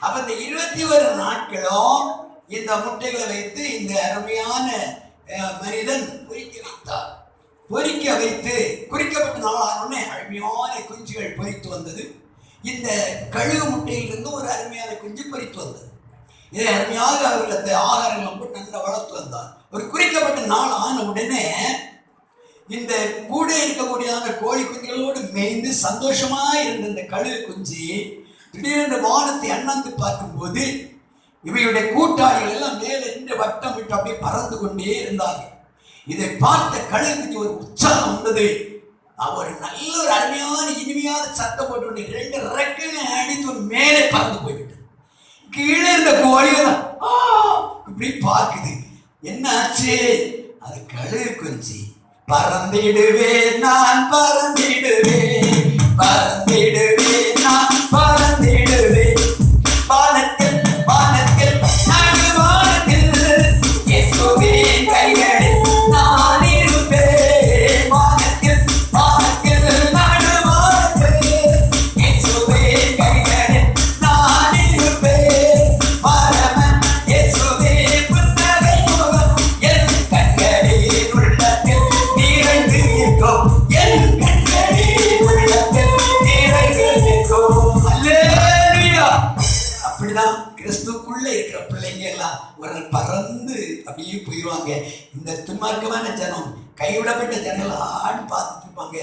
அப்ப இந்த 21 நாட்களும் இந்த முட்டைகளை வைத்து இந்த அருமையான மனிதன் பொரிக்க வைத்தார். பொரிக்க வைத்து குறிக்கப்பட்ட நாளானே அருமையான குஞ்சுகள் பொரித்து வந்தது. இந்த கழுகு முட்டையிலிருந்து ஒரு அருமையான குஞ்சு பொரித்து வந்தது. இதை அருமையாக அவர்கள் அந்த ஆகாரங்கள் போட்டு நல்லா வளர்த்து வந்தார். ஒரு குறிக்கப்பட்ட நாள் ஆன உடனே இந்த கூட இருக்கக்கூடியதான கோழி குஞ்சுகளோடு மேய்ந்து சந்தோஷமா இருந்த இந்த கழுகு குஞ்சு திடீரென்று வானத்தை அண்ணாந்து பார்க்கும்போது இவையுடைய கூட்டாளிகள் எல்லாம் மேலே நின்று வட்டம் விட்டு அப்படியே பறந்து கொண்டே இருந்தாங்க. இதை பார்த்த கழுகுக்கு ஒரு உற்சாகம் வந்தது. அவர் நல்ல ஒரு அருமையான இனிமையான சத்தம் போட்டு 2 ரெக்கைகளை அடித்து மேலே பறந்து போய்விட்டது. கீழே இருந்த கோழிகள் இப்படி பார்க்குது. என்ன ஆச்சு? அது கழுகு குஞ்சு. பறந்திடுவேன் நான், பறந்திடுவேன், பறந்திடுவேன் நான், பறந்திடுவேன் வானத்தில், வானத்தில், நடுவானத்தில் இயேசுவின் கைகளில் நான் இருப்பேன். வானத்தில், வானத்தில், நடுவானத்தில் இயேசுவின் கைகளில் நான் இருப்பேன். பரமன் இயேசுவின் புன்னகை முகம் என் கண்களில் உள்ளத்தில் நிறைந்து நிற்கும். என் கண்களில் உள்ளத்தில் நிறைந்து நிற்கும். அல்லேலூயா. அப்படிதான் கிறிஸ்துக்குள்ள இருக்கிற பிள்ளைங்க எல்லாம் ஒரு பறந்து அப்படியே போயிடுவாங்க. இந்த துன்மார்க்கமான ஜனம், கைவிடப்பட்ட ஜனங்கள் ஆடி பார்த்துட்டு இருப்பாங்க.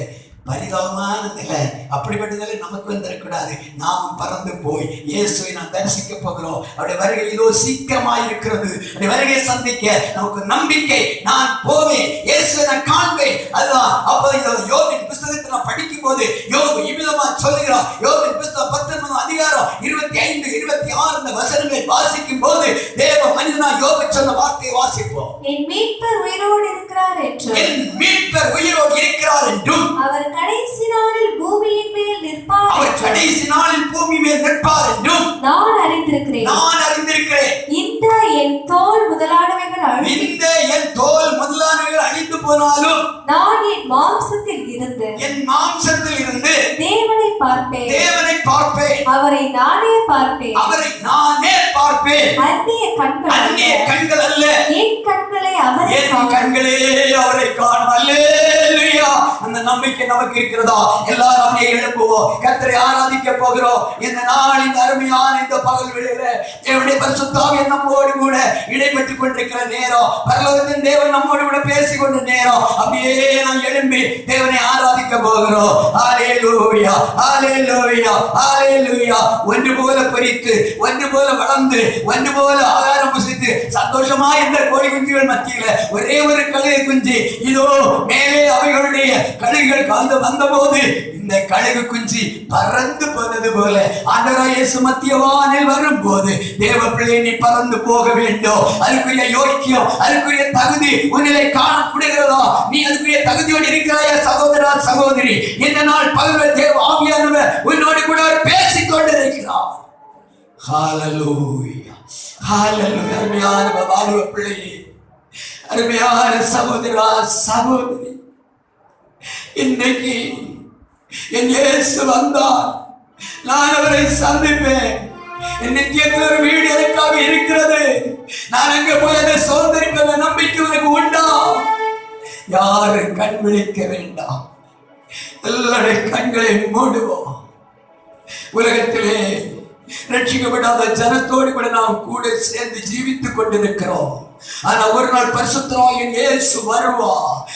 பரிதாபமான நிலை. அப்படிப்பட்ட நிலை நமக்கு வந்துடக்கூடாது. நாம் பறந்து போய் இயேசுவை நாம் தரிசிக்க போகிறோம். அவருடைய வருகை இதோ சீக்கிரமாக இருக்கிறது. அவருடைய வருகையை சந்திக்க நமக்கு நம்பிக்கை. நான் போவேன், இயேசுவை நான் காண்பேன். அதுதான் அப்போ யோபின் புஸ்தகத்தை நான் படிக்கும் போது யோபு இவ்விதமா சொல்லுகிறார். யோபின் புஸ்தகம் 19 அதிகாரம் 25, 26 இந்த வசனங்களை வாசிக்கும் போது தேவ மனிதனா யோபு சொன்ன வார்த்தையை வாசிப்போம். என் மீட்பர் உயிரோடு இருக்கிறார் என்றும், என் மீட்பர் உயிரோடு இருக்கிறார் என்றும், அவர் கடைசி நாளில் பூமியின் மேல் நிற்பார், அவர் கடைசி நாளில் பூமி மேல் நிற்பார் என்றும் நான் அறிந்திருக்கிறேன். நான் அறிந்திருக்கிறேன். இந்த என் தோல் முதலானவைகள் அழிந்து போனாலும் நான் என் மாம்சத்தில் இருந்து தேவனை பார்ப்பேன். தேவனை பார்ப்பேன். அவரை நானே பார்ப்பேன். அவரை நானே பார்ப்பேன். அந்நிய கண்கள் அல்ல, என் கண்களே அவரை காணும். அல்லேலூயா. அந்த நம்பிக்கை நமக்கு இருக்கிறதா? எல்லாரும் அப்படியே எழுப்புவோம், கர்த்தரை ஆராதிக்க போகிறோம். இந்த நாள், இந்த அருமையான இந்த பகல் வேளையில தேவனுடைய பரிசுத்த ஆவியானவர் நம்மோடு கூட இடைப்பட்டுக் கொண்டிருக்கிற நேரம், பரலோகத்தின் தேவன் நம்மோடு கூட பேசிக் கொண்ட நேரம். அப்படியே நாம் எழும்பி தேவனை ஆராதிக்க போகிறோம். ஹல்லேலூயா, ஹல்லேலூயா, ஹல்லேலூயா. ஒன்று போல பறித்து, ஒன்று போல வளர்ந்து, ஒன்று போல ஆகாரம் புசித்து சந்தோஷமா இந்த கோழி குஞ்சுகள் மத்தியில ஒரே ஒரு கழுகு குஞ்சு இதோ மேலே அவைகளுடைய கழுகுகள் காந்து வந்த போது இந்த கழுகு குஞ்சு பறந்து போனது போல ஆண்டவராகிய இயேசு மத்திய வானில் வரும்போது தேவ பிள்ளை நீ பறந்து போக வேண்டும். அதுக்குரிய யோக்கியம், அதுக்குரிய தகுதி உன்னிலே காணப்படுகிறதா? நீ அதுக்குரிய தகுதியோடு இருக்கிறாயா சகோதரா, சகோதரி? இந்த நாள் பகல் தேவ ஆவியானவர் உன்னோடு கூட பேசிக் கொண்டிருக்கிறார். ஹல்லேலூயா, ஹல்லேலூயா. அருமையான பாலுவ பிள்ளையே, அருமையான சகோதரா, சகோதரி, இன்னைக்கு என் இயேசு வந்தார், நான் அவரை சந்திப்பேன். என் நித்தியத்தில் ஒரு வீடு எனக்காக இருக்கிறது. நான் அங்க போய் அதை சோதரிப்பத நம்பிக்கை உனக்கு உண்டா? யாரும் கண் விழிக்க வேண்டாம். எல்லாருடைய கண்களை மூடுவோம். உலகத்திலே ரட்சிக்கப்படாத ஜனத்தோடு கூட நாம் கூட சேர்ந்து ஜீவித்துக் கொண்டிருக்கிறோம். ஆனா ஒரு நாள் பரிசுத்தராகிய இயேசு வருவார்.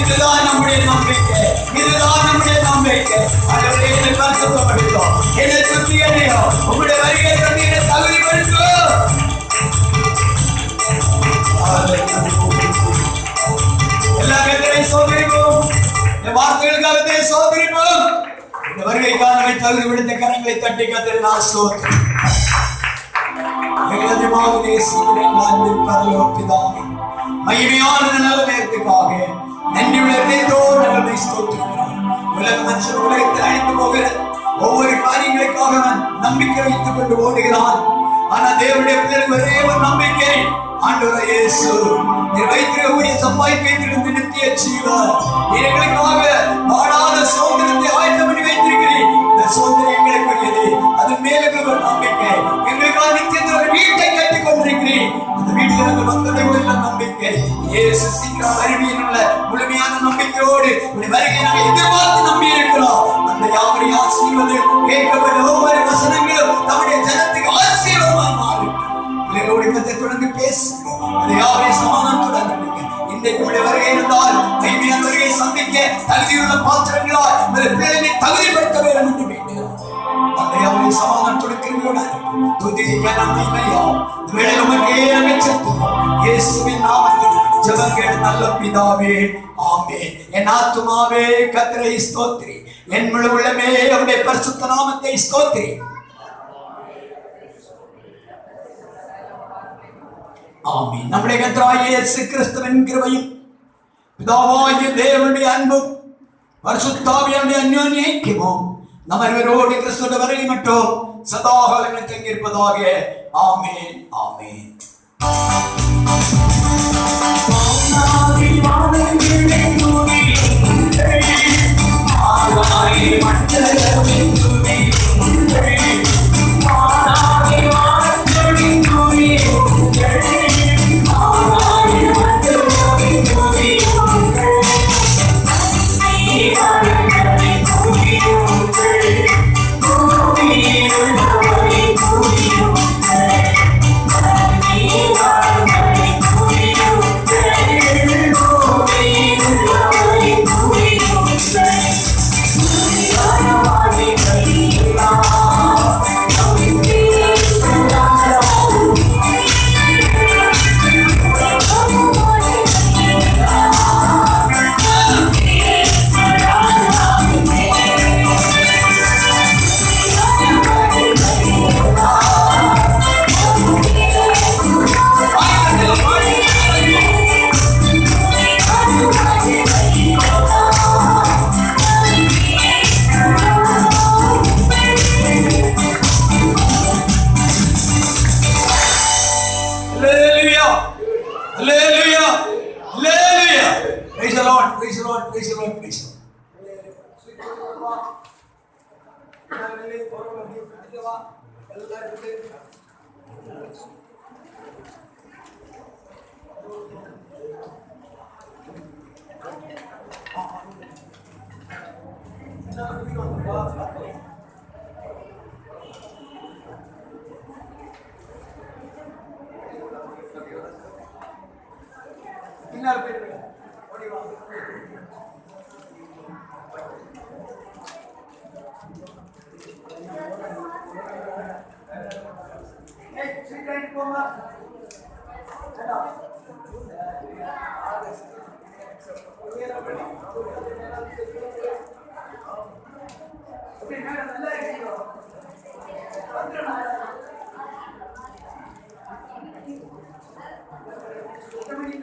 இதுதான் நம்முடைய நம்பிக்கை, இதுதான் நம்முடைய நம்பிக்கை. ஆண்டவரே, என்னை பரிசுத்தப்படுத்தும், என்னை சுத்திகரியும், உம்முடைய வருகை என்னை தகுதிப்படுத்தும். எல்லா கர்த்தரை சோதரிப்போம், இந்த வார்த்தைகளுக்காக சோதரிப்போம். இந்த வருகைக்காக நம்மை தகுதிப்படுத்த கரங்களை தட்டி கர்த்தரை நான் சோதரி. எங்களது மாதிரி பிதாவே, மகிமையான நல்ல நேரத்துக்காக நன்றி உள்ளத்தோடு நாங்கள் ஸ்தோத்திரிக்கிறோம். உலக மனுஷன் உலகத்தில் அழிந்து போகிற ஒவ்வொரு காரியங்களுக்காக நான் நம்பிக்கை வைத்துக் கொண்டு ஓடுகிறான். ஆனா தேவனுடைய பிள்ளைகளுக்கு ஒரே ஒரு நம்பிக்கை, ஆண்டவரே இயேசு நீர் வைத்திருக்கக்கூடிய சம்பாதித்திருந்த நித்திய ஜீவன், எங்களுக்காக வாழாத சுதந்திரத்தை ஆயத்தம் பண்ணி வைத்திருக்கிறேன். இந்த சுதந்திரம் எங்களுக்குரியது, அது மேலும் ஒரு நம்பிக்கை. எங்களுக்காக நித்தியத்தில் ஒரு வீட்டை கட்டிக் கொண்டிருக்கிறேன். அந்த வீட்டில் நாங்கள் வந்ததை உள்ள நம்பிக்கை. இயேசு சீக்கிரம் அறிவியல் உள்ள முழுமையான நம்பிக்கையோடு வருகை நாங்கள் எதிர்பார்த்து நம்பி இருக்கிறோம். அந்த யாவரையும் ஆசீர்வது கேட்கப்பட்ட ஒவ்வொரு வசனங்களும் நம்முடைய ஜனத்துக்கு ஆசீர்வாதமாய் மாறும். பிள்ளைகளோடு கத்தை தொடர்ந்து பேசுகிறோம். அதை யாவரையும் சமாதானத்துடன் நம்பிக்கை. இன்றைக்கு உடைய வருகை இருந்தால் மைமையான வருகையை சந்திக்க தகுதியுள்ள பாத்திரங்களால் பிள்ளைகளை தகுதிப்படுத்த வேண்டும் என்று வேண்டுகிறோம். அந்த யாவரையும் சமாதானத்துடன் கிருபையோடு துதிக்க நன்மையாம் வேலை உமக்கே அமைச்சிருக்கிறோம். இயேசுவின் நாமத்தில் ஜெபங்கள் நல்ல பிதாவே, ஆமென். என் ஆத்துமாவே கர்த்தரை ஸ்தோத்திரி, என் முழு உள்ளமே அவருடைய பரிசுத்த நாமத்தை ஸ்தோத்திரி. ஆமென். நம்முடைய கர்த்தராகிய இயேசு கிறிஸ்துவின் கிருபையும் பிதாவாகிய தேவனுடைய அன்பும் பரிசுத்த ஆவியானவருடைய அன்யோன்ய ஐக்கியமும் நம்ம இருவரோடு கிறிஸ்துவின் வருகை மட்டும் சதா காலங்களில் தங்கியிருப்பதாக. ஆமென், ஆமென். Okay,